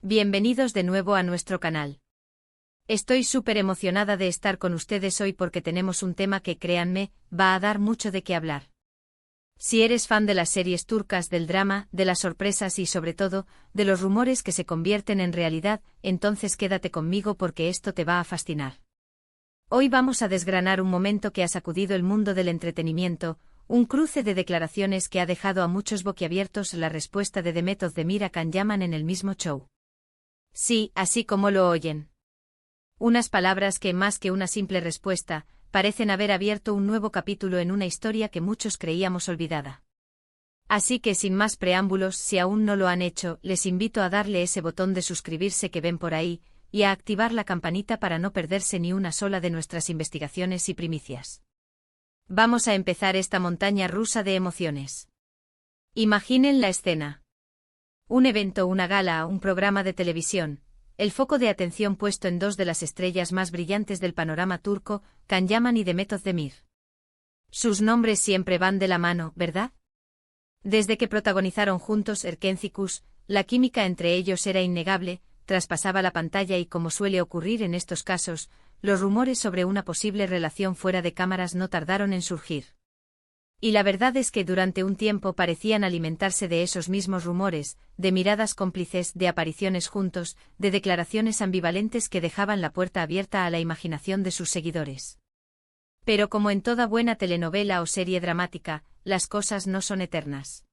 Bienvenidos de nuevo a nuestro canal. Estoy súper emocionada de estar con ustedes hoy porque tenemos un tema que, créanme, va a dar mucho de qué hablar. Si eres fan de las series turcas, del drama, de las sorpresas y sobre todo, de los rumores que se convierten en realidad, entonces quédate conmigo porque esto te va a fascinar. Hoy vamos a desgranar un momento que ha sacudido el mundo del entretenimiento, un cruce de declaraciones que ha dejado a muchos boquiabiertos. La respuesta de Demet Özdemir a Can Yaman en el mismo show. Sí, así como lo oyen. Unas palabras que, más que una simple respuesta, parecen haber abierto un nuevo capítulo en una historia que muchos creíamos olvidada. Así que sin más preámbulos, si aún no lo han hecho, les invito a darle ese botón de suscribirse que ven por ahí, y a activar la campanita para no perderse ni una sola de nuestras investigaciones y primicias. Vamos a empezar esta montaña rusa de emociones. Imaginen la escena. Un evento, una gala, un programa de televisión, el foco de atención puesto en dos de las estrellas más brillantes del panorama turco, Can Yaman y Demet Özdemir. Sus nombres siempre van de la mano, ¿verdad? Desde que protagonizaron juntos Erkencikus, la química entre ellos era innegable, traspasaba la pantalla y, como suele ocurrir en estos casos, los rumores sobre una posible relación fuera de cámaras no tardaron en surgir. Y la verdad es que durante un tiempo parecían alimentarse de esos mismos rumores, de miradas cómplices, de apariciones juntos, de declaraciones ambivalentes que dejaban la puerta abierta a la imaginación de sus seguidores. Pero como en toda buena telenovela o serie dramática, las cosas no son eternas.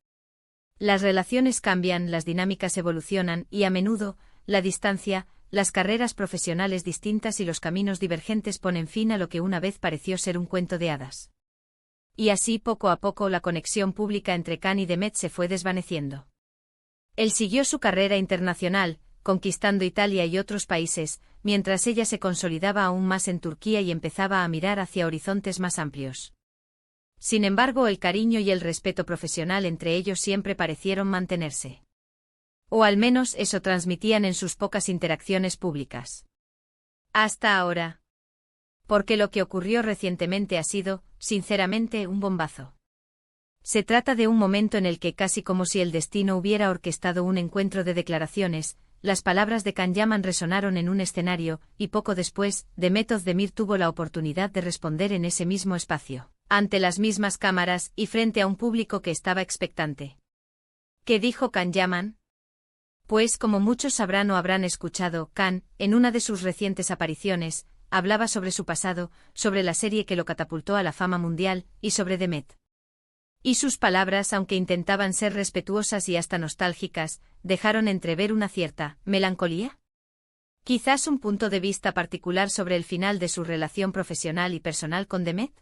Las relaciones cambian, las dinámicas evolucionan y, a menudo, la distancia, las carreras profesionales distintas y los caminos divergentes ponen fin a lo que una vez pareció ser un cuento de hadas. Y así poco a poco la conexión pública entre Can y Demet se fue desvaneciendo. Él siguió su carrera internacional, conquistando Italia y otros países, mientras ella se consolidaba aún más en Turquía y empezaba a mirar hacia horizontes más amplios. Sin embargo, el cariño y el respeto profesional entre ellos siempre parecieron mantenerse. O al menos eso transmitían en sus pocas interacciones públicas. Hasta ahora. Porque lo que ocurrió recientemente ha sido, sinceramente, un bombazo. Se trata de un momento en el que, casi como si el destino hubiera orquestado un encuentro de declaraciones, las palabras de Can Yaman resonaron en un escenario, y poco después, Demet Özdemir tuvo la oportunidad de responder en ese mismo espacio, ante las mismas cámaras y frente a un público que estaba expectante. ¿Qué dijo Can Yaman? Pues, como muchos sabrán o habrán escuchado, Can, en una de sus recientes apariciones, hablaba sobre su pasado, sobre la serie que lo catapultó a la fama mundial, y sobre Demet. Y sus palabras, aunque intentaban ser respetuosas y hasta nostálgicas, dejaron entrever una cierta melancolía. Quizás un punto de vista particular sobre el final de su relación profesional y personal con Demet.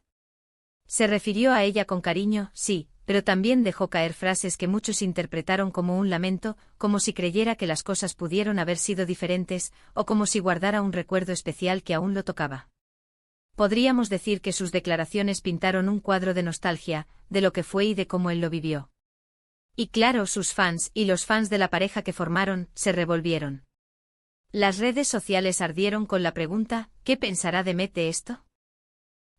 Se refirió a ella con cariño, sí, pero también dejó caer frases que muchos interpretaron como un lamento, como si creyera que las cosas pudieron haber sido diferentes, o como si guardara un recuerdo especial que aún lo tocaba. Podríamos decir que sus declaraciones pintaron un cuadro de nostalgia, de lo que fue y de cómo él lo vivió. Y claro, sus fans, y los fans de la pareja que formaron, se revolvieron. Las redes sociales ardieron con la pregunta, ¿qué pensará Demet de esto?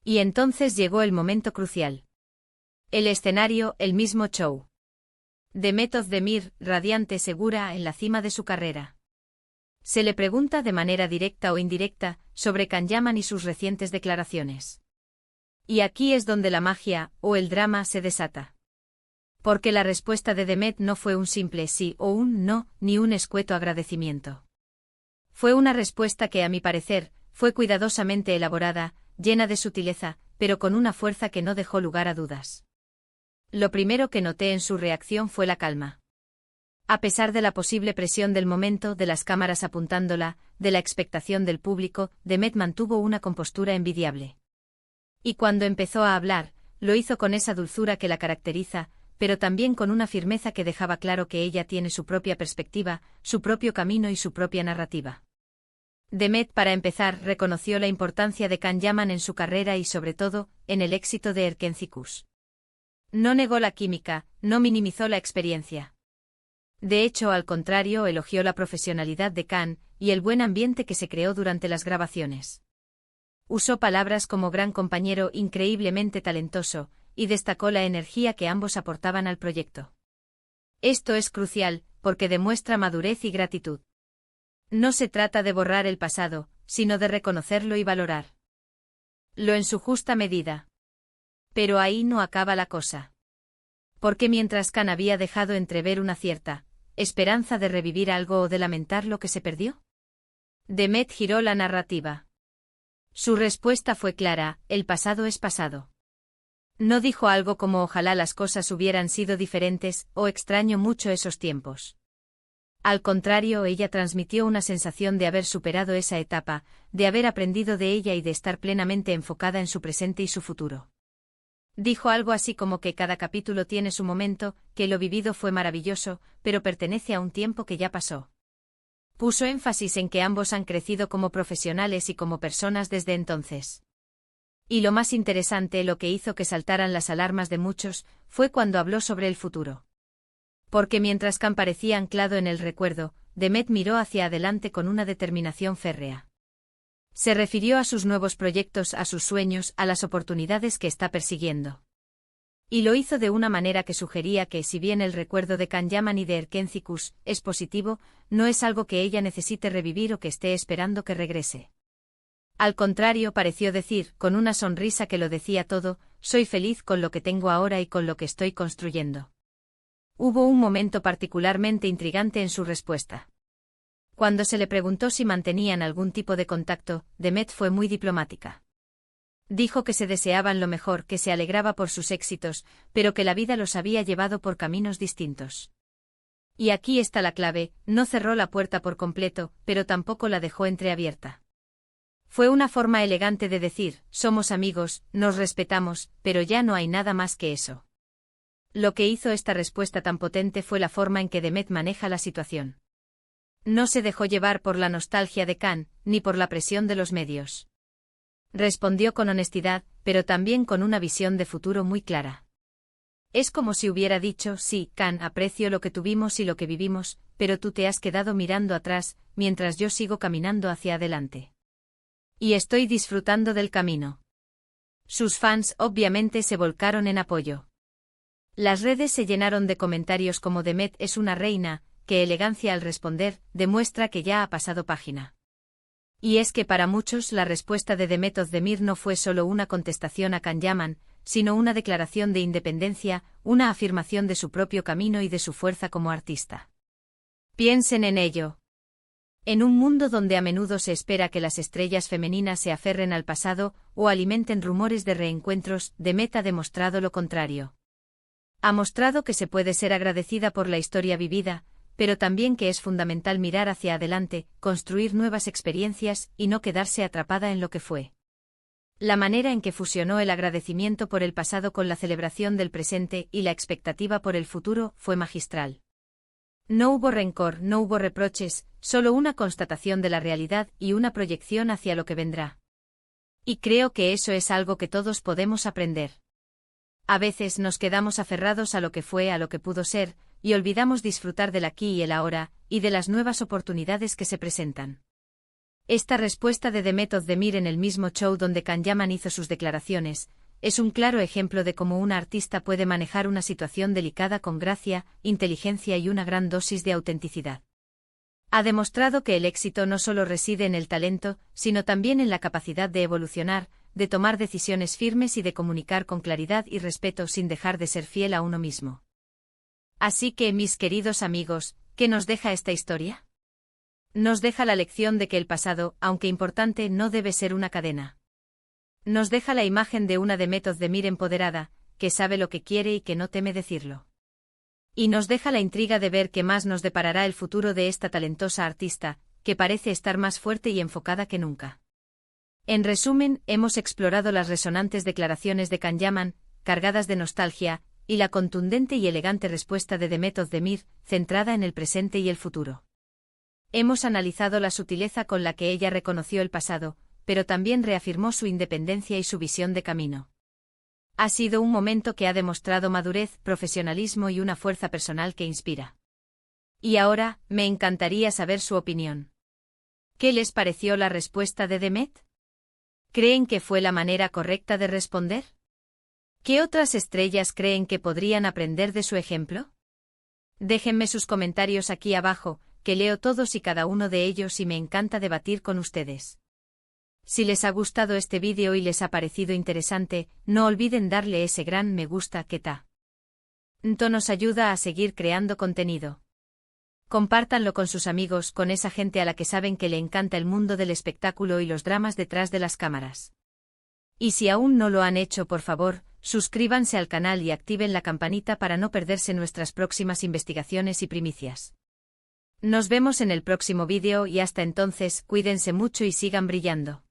Y entonces llegó el momento crucial. El escenario, el mismo show. Demet Özdemir, radiante, segura, en la cima de su carrera. Se le pregunta de manera directa o indirecta sobre Can Yaman y sus recientes declaraciones. Y aquí es donde la magia, o el drama, se desata. Porque la respuesta de Demet no fue un simple sí o un no, ni un escueto agradecimiento. Fue una respuesta que, a mi parecer, fue cuidadosamente elaborada, llena de sutileza, pero con una fuerza que no dejó lugar a dudas. Lo primero que noté en su reacción fue la calma. A pesar de la posible presión del momento, de las cámaras apuntándola, de la expectación del público, Demet mantuvo una compostura envidiable. Y cuando empezó a hablar, lo hizo con esa dulzura que la caracteriza, pero también con una firmeza que dejaba claro que ella tiene su propia perspectiva, su propio camino y su propia narrativa. Demet, para empezar, reconoció la importancia de Can Yaman en su carrera y sobre todo, en el éxito de Erkencikus. No negó la química, no minimizó la experiencia. De hecho, al contrario, elogió la profesionalidad de Can y el buen ambiente que se creó durante las grabaciones. Usó palabras como gran compañero, increíblemente talentoso, y destacó la energía que ambos aportaban al proyecto. Esto es crucial, porque demuestra madurez y gratitud. No se trata de borrar el pasado, sino de reconocerlo y valorar lo en su justa medida. Pero ahí no acaba la cosa. Porque mientras Khan había dejado entrever una cierta esperanza de revivir algo o de lamentar lo que se perdió, Demet giró la narrativa. Su respuesta fue clara: el pasado es pasado. No dijo algo como ojalá las cosas hubieran sido diferentes, o extraño mucho esos tiempos. Al contrario, ella transmitió una sensación de haber superado esa etapa, de haber aprendido de ella y de estar plenamente enfocada en su presente y su futuro. Dijo algo así como que cada capítulo tiene su momento, que lo vivido fue maravilloso, pero pertenece a un tiempo que ya pasó. Puso énfasis en que ambos han crecido como profesionales y como personas desde entonces. Y lo más interesante, lo que hizo que saltaran las alarmas de muchos, fue cuando habló sobre el futuro. Porque mientras Khan parecía anclado en el recuerdo, Demet miró hacia adelante con una determinación férrea. Se refirió a sus nuevos proyectos, a sus sueños, a las oportunidades que está persiguiendo. Y lo hizo de una manera que sugería que, si bien el recuerdo de Khan Yaman y de Erkencicus es positivo, no es algo que ella necesite revivir o que esté esperando que regrese. Al contrario, pareció decir, con una sonrisa que lo decía todo: soy feliz con lo que tengo ahora y con lo que estoy construyendo. Hubo un momento particularmente intrigante en su respuesta. Cuando se le preguntó si mantenían algún tipo de contacto, Demet fue muy diplomática. Dijo que se deseaban lo mejor, que se alegraba por sus éxitos, pero que la vida los había llevado por caminos distintos. Y aquí está la clave: no cerró la puerta por completo, pero tampoco la dejó entreabierta. Fue una forma elegante de decir: somos amigos, nos respetamos, pero ya no hay nada más que eso. Lo que hizo esta respuesta tan potente fue la forma en que Demet maneja la situación. No se dejó llevar por la nostalgia de Khan, ni por la presión de los medios. Respondió con honestidad, pero también con una visión de futuro muy clara. Es como si hubiera dicho: sí, Khan, aprecio lo que tuvimos y lo que vivimos, pero tú te has quedado mirando atrás, mientras yo sigo caminando hacia adelante. Y estoy disfrutando del camino. Sus fans obviamente se volcaron en apoyo. Las redes se llenaron de comentarios como: Demet es una reina, qué elegancia al responder, demuestra que ya ha pasado página. Y es que para muchos la respuesta de Demet Özdemir no fue solo una contestación a Khan Yaman, sino una declaración de independencia, una afirmación de su propio camino y de su fuerza como artista. Piensen en ello. En un mundo donde a menudo se espera que las estrellas femeninas se aferren al pasado o alimenten rumores de reencuentros, Demet ha demostrado lo contrario. Ha mostrado que se puede ser agradecida por la historia vivida, pero también que es fundamental mirar hacia adelante, construir nuevas experiencias y no quedarse atrapada en lo que fue. La manera en que fusionó el agradecimiento por el pasado con la celebración del presente y la expectativa por el futuro fue magistral. No hubo rencor, no hubo reproches, solo una constatación de la realidad y una proyección hacia lo que vendrá. Y creo que eso es algo que todos podemos aprender. A veces nos quedamos aferrados a lo que fue, a lo que pudo ser, y olvidamos disfrutar del aquí y el ahora, y de las nuevas oportunidades que se presentan. Esta respuesta de Demet Özdemir en el mismo show donde Khan Yaman hizo sus declaraciones, es un claro ejemplo de cómo una artista puede manejar una situación delicada con gracia, inteligencia y una gran dosis de autenticidad. Ha demostrado que el éxito no solo reside en el talento, sino también en la capacidad de evolucionar, de tomar decisiones firmes y de comunicar con claridad y respeto sin dejar de ser fiel a uno mismo. Así que, mis queridos amigos, ¿qué nos deja esta historia? Nos deja la lección de que el pasado, aunque importante, no debe ser una cadena. Nos deja la imagen de una Demet Özdemir empoderada, que sabe lo que quiere y que no teme decirlo. Y nos deja la intriga de ver qué más nos deparará el futuro de esta talentosa artista, que parece estar más fuerte y enfocada que nunca. En resumen, hemos explorado las resonantes declaraciones de Khan Yaman, cargadas de nostalgia, y la contundente y elegante respuesta de Demet Özdemir, centrada en el presente y el futuro. Hemos analizado la sutileza con la que ella reconoció el pasado, pero también reafirmó su independencia y su visión de camino. Ha sido un momento que ha demostrado madurez, profesionalismo y una fuerza personal que inspira. Y ahora, me encantaría saber su opinión. ¿Qué les pareció la respuesta de Demet? ¿Creen que fue la manera correcta de responder? ¿Qué otras estrellas creen que podrían aprender de su ejemplo? Déjenme sus comentarios aquí abajo, que leo todos y cada uno de ellos y me encanta debatir con ustedes. Si les ha gustado este vídeo y les ha parecido interesante, no olviden darle ese gran me gusta que nos ayuda a seguir creando contenido. Compártanlo con sus amigos, con esa gente a la que saben que le encanta el mundo del espectáculo y los dramas detrás de las cámaras. Y si aún no lo han hecho, por favor, suscríbanse al canal y activen la campanita para no perderse nuestras próximas investigaciones y primicias. Nos vemos en el próximo vídeo y hasta entonces, cuídense mucho y sigan brillando.